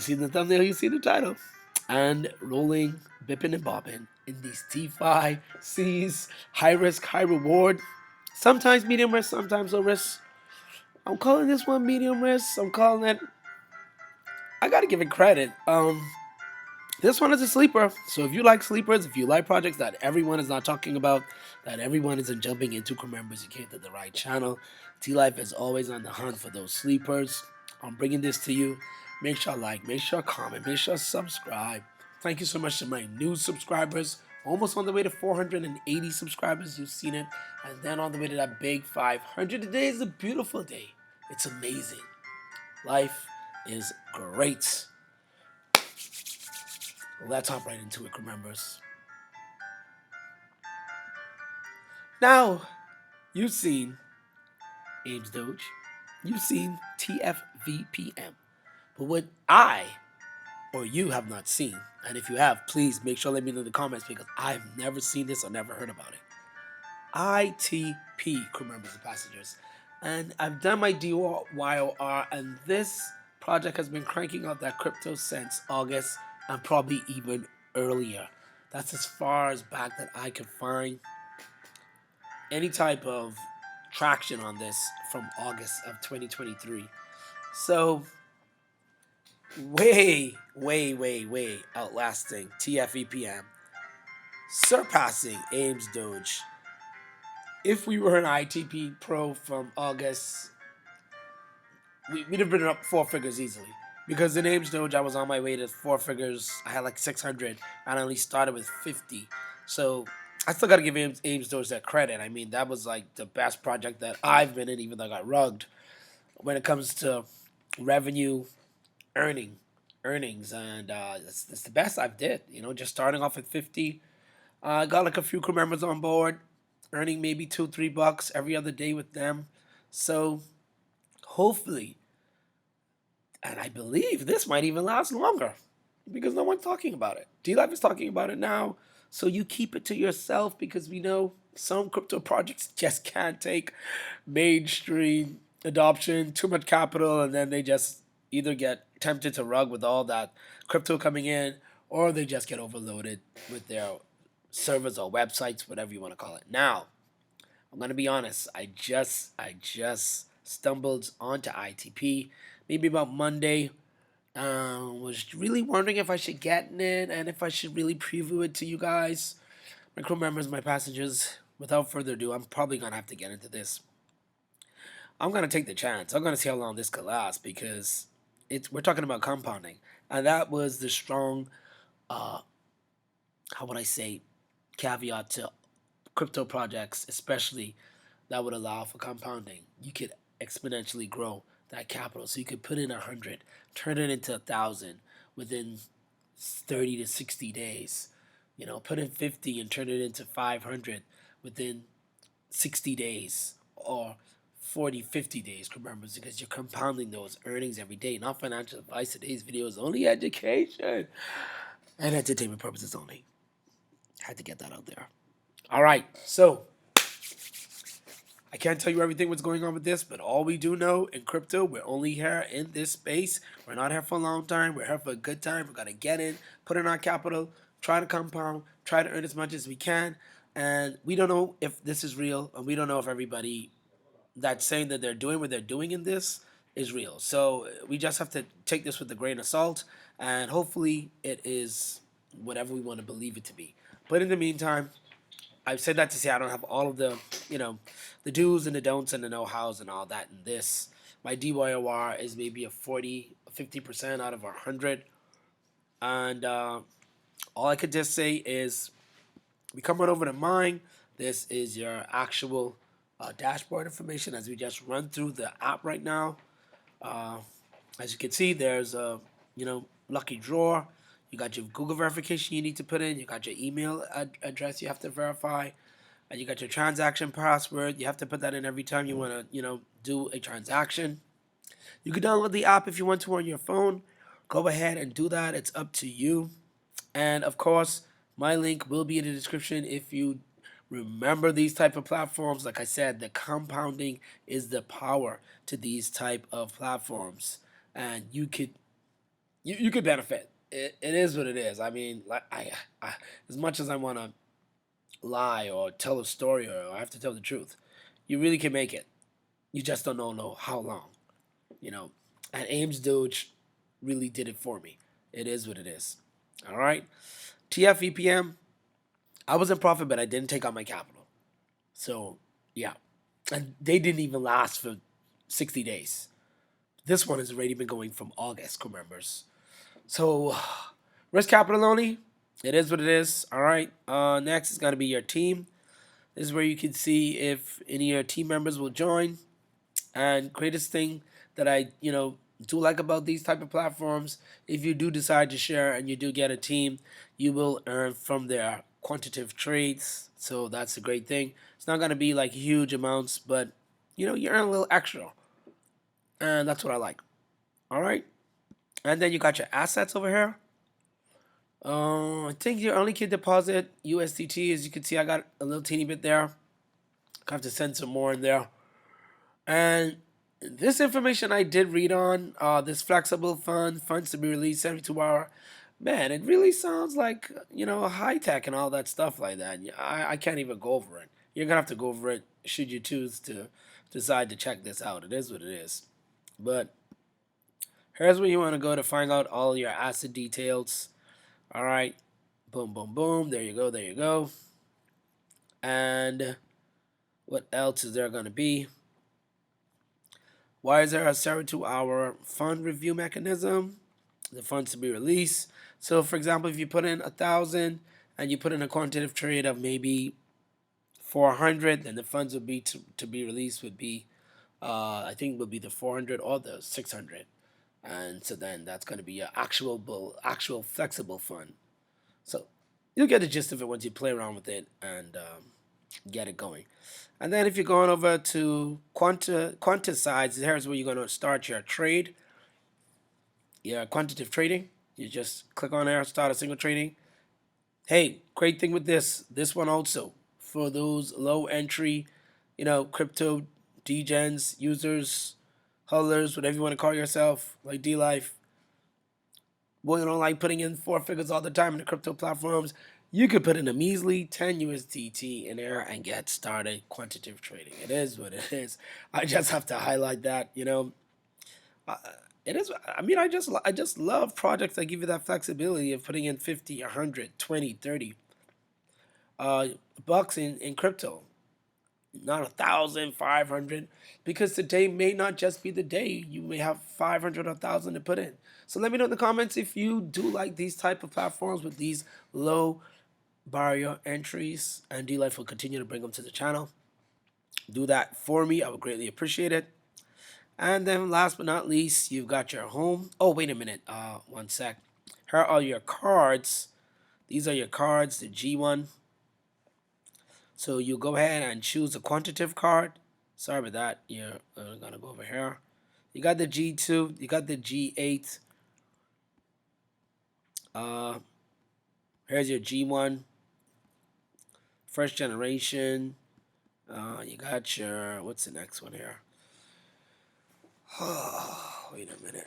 You see the thumbnail, you see the title. And rolling, bipping and bobbing in these DeFi C's, high risk, high reward. Sometimes medium risk, sometimes low risk. I'm calling this one medium risk. I'm calling it. I gotta give it credit. This one is a sleeper. So if you like sleepers, if you like projects that everyone is not talking about, that everyone isn't jumping into, remembers you came to the right channel. T Life is always on the hunt for those sleepers. I'm bringing this to you. Make sure like, make sure comment, make sure subscribe. Thank you so much to my new subscribers. Almost on the way to 480 subscribers. You've seen it. And then on the way to that big 500. Today is a beautiful day. It's amazing. Life is great. Let's hop right into it, remembers. Now, you've seen Ames Doge. You've seen TFVPM. But what I or you have not seen, and if you have, please make sure let me know in the comments because I've never seen this or never heard about it. ITP, remembers and passengers. And I've done my DYOR, and this project has been cranking out that crypto since August and probably even earlier. That's as far as back that I could find any type of traction on this from August of 2023. So way outlasting TFEPM, surpassing Ames Doge. If we were an ITP Pro from August, we'd have been up 4 figures easily. Because in Ames Doge, I was on my way to 4 figures. I had like 600, and I only started with 50. So I still got to give Ames Doge that credit. I mean, that was like the best project that I've been in, even though I got rugged. When it comes to revenue, earnings, and that's the best I've did. You know, just starting off at 50. I got like a few crew members on board, earning maybe $2-3 every other day with them. So hopefully, and I believe this might even last longer because no one's talking about it. D-Life is talking about it now, so you keep it to yourself because we know some crypto projects just can't take mainstream adoption, too much capital, and then they just either get tempted to rug with all that crypto coming in, or they just get overloaded with their servers or websites, whatever you want to call it. Now, I'm gonna be honest. I just stumbled onto ITP maybe about Monday. Was really wondering if I should get in it and if I should really preview it to you guys, my crew members, my passengers. Without further ado, I'm probably gonna have to get into this. I'm gonna take the chance. I'm gonna see how long this could last because we're talking about compounding, and that was the strong, uh, how would I say, caveat to crypto projects, especially that would allow for compounding. You could exponentially grow that capital. So you could put in 100, turn it into 1,000 within 30 to 60 days. You know, put in 50 and turn it into 500 within 60 days or 40, 50 days, remember, because you're compounding those earnings every day. Not financial advice. Today's video is only education and entertainment purposes only. Had to get that out there. All right, so I can't tell you everything what's going on with this, but all we do know in crypto, we're only here in this space. We're not here for a long time. We're here for a good time. We're gonna get in, put in our capital, try to compound, try to earn as much as we can. And we don't know if this is real, and we don't know if everybody that's saying that they're doing what they're doing in this is real. So we just have to take this with a grain of salt, and hopefully it is whatever we want to believe it to be. But in the meantime, I've said that to say I don't have all of the, the do's and the don'ts and the know-hows and all that in this. My DYOR is maybe a 40, 50% out of 100. And all I could just say is we come right over to mine. This is your actual dashboard information as we just run through the app right now. Uh, as you can see, there's a, lucky draw. You got your Google verification you need to put in. You got your email address you have to verify. And you got your transaction password. You have to put that in every time you want to, do a transaction. You can download the app if you want to on your phone. Go ahead and do that. It's up to you. And of course, my link will be in the description if you remember these type of platforms. Like I said, the compounding is the power to these type of platforms. And you could You could benefit. It is what it is. I mean, like I as much as I want to lie or tell a story or I have to tell the truth, you really can make it. You just don't know how long. You know, and Ames Doge really did it for me. It is what it is. All right. TFEPM, I was in profit, but I didn't take out my capital. So yeah, and they didn't even last for 60 days. This one has already been going from August, members. So risk capital only. It is what it is. All right. Next is going to be your team. This is where you can see if any of your team members will join. And greatest thing that I do like about these type of platforms, if you do decide to share and you do get a team, you will earn from their quantitative trades. So that's a great thing. It's not going to be like huge amounts, but you earn a little extra, and that's what I like. All right, and then you got your assets over here. I think your only can deposit USDT. As you can see, I got a little teeny bit there. I have to send some more in there. And this information I did read on, this flexible funds to be released 72 hour. Man, it really sounds like, high tech and all that stuff like that. I can't even go over it. You're going to have to go over it should you choose to decide to check this out. It is what it is. But here's where you want to go to find out all your asset details. All right. Boom, boom, boom. There you go. There you go. And what else is there going to be? Why is there a 72-hour fund review mechanism? The funds to be released. So, for example, if you put in 1,000 and you put in a quantitative trade of maybe 400, then the funds would be to be released would be, I think, would be the 400 or the 600, and so then that's going to be your actual flexible fund. So you'll get the gist of it once you play around with it and get it going. And then if you're going over to quanta sides, here's where you're going to start your trade, your quantitative trading. You just click on there, start a single trading. Hey, great thing with this one also for those low entry, crypto degens, users, hodlers, whatever you want to call yourself, like D Life. Boy, you don't like putting in four figures all the time in the crypto platforms. You could put in a measly 10 USDT in there and get started quantitative trading. It is what it is. I just have to highlight that. Uh, it is. I mean, I just love projects that give you that flexibility of putting in 50, 100, 20, 30 bucks in crypto, not 1,500, because today may not just be the day. You may have 500 or 1,000 to put in. So let me know in the comments if you do like these type of platforms with these low barrier entries, and D Life will continue to bring them to the channel. Do that for me. I would greatly appreciate it. And then last but not least, you've got your home. Oh, wait a minute. One sec. Here are your cards. These are your cards, the G1. So you go ahead and choose a quantitative card. Sorry about that. You're gonna go over here. You got the G2. You got the G8. Uh, Here's your G1, first generation. You got your, what's the next one here? Wait a minute.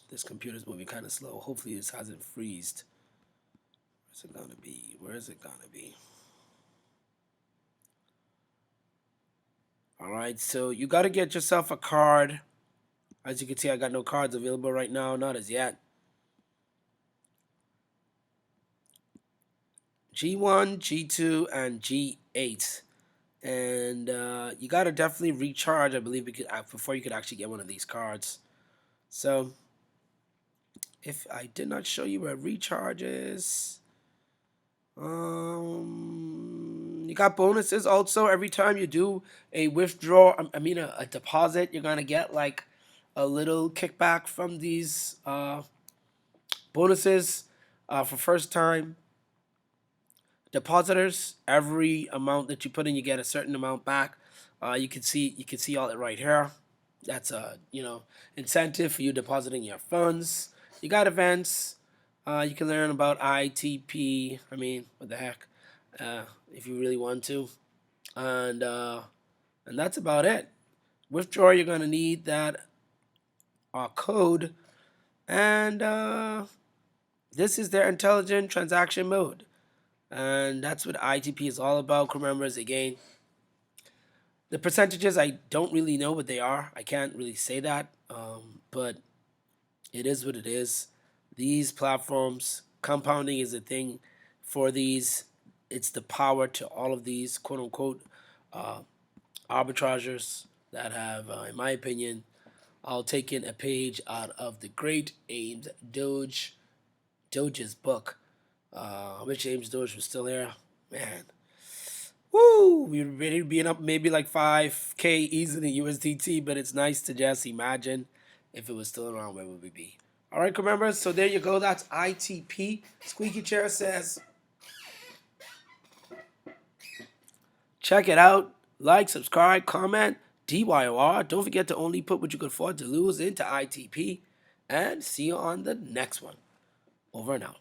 This computer's moving kind of slow. Hopefully this hasn't freezed. Where's it gonna be? Where is it gonna be? All right, so you got to get yourself a card. As you can see, I got no cards available right now, not as yet. G1, G2, and G8. And you got to definitely recharge, I believe, before you could actually get one of these cards. So if I did not show you where recharge is, you got bonuses also every time you do a withdraw. I mean a deposit. You're gonna get like a little kickback from these bonuses for first time depositors. Every amount that you put in, you get a certain amount back. You can see all it right here. That's a incentive for you depositing your funds. You got events. You can learn about ITP. I mean, what the heck, if you really want to, and and that's about it. Withdraw. You're gonna need that our code, and this is their intelligent transaction mode. And that's what ITP is all about. Remembers again. The percentages I don't really know what they are. I can't really say that, but it is what it is. These platforms, compounding is a thing for these. It's the power to all of these quote unquote uh, arbitragers that have, in my opinion, all taken a page out of the great Ames Doge's book. I wish James Doge was still there. Man, woo! We're ready to be up maybe like 5K easily USDT, but it's nice to just imagine if it was still around, where would we be? All right, remember, so there you go. That's ITP. Squeaky Chair says, check it out. Like, subscribe, comment, DYOR. Don't forget to only put what you could afford to lose into ITP. And see you on the next one. Over and out.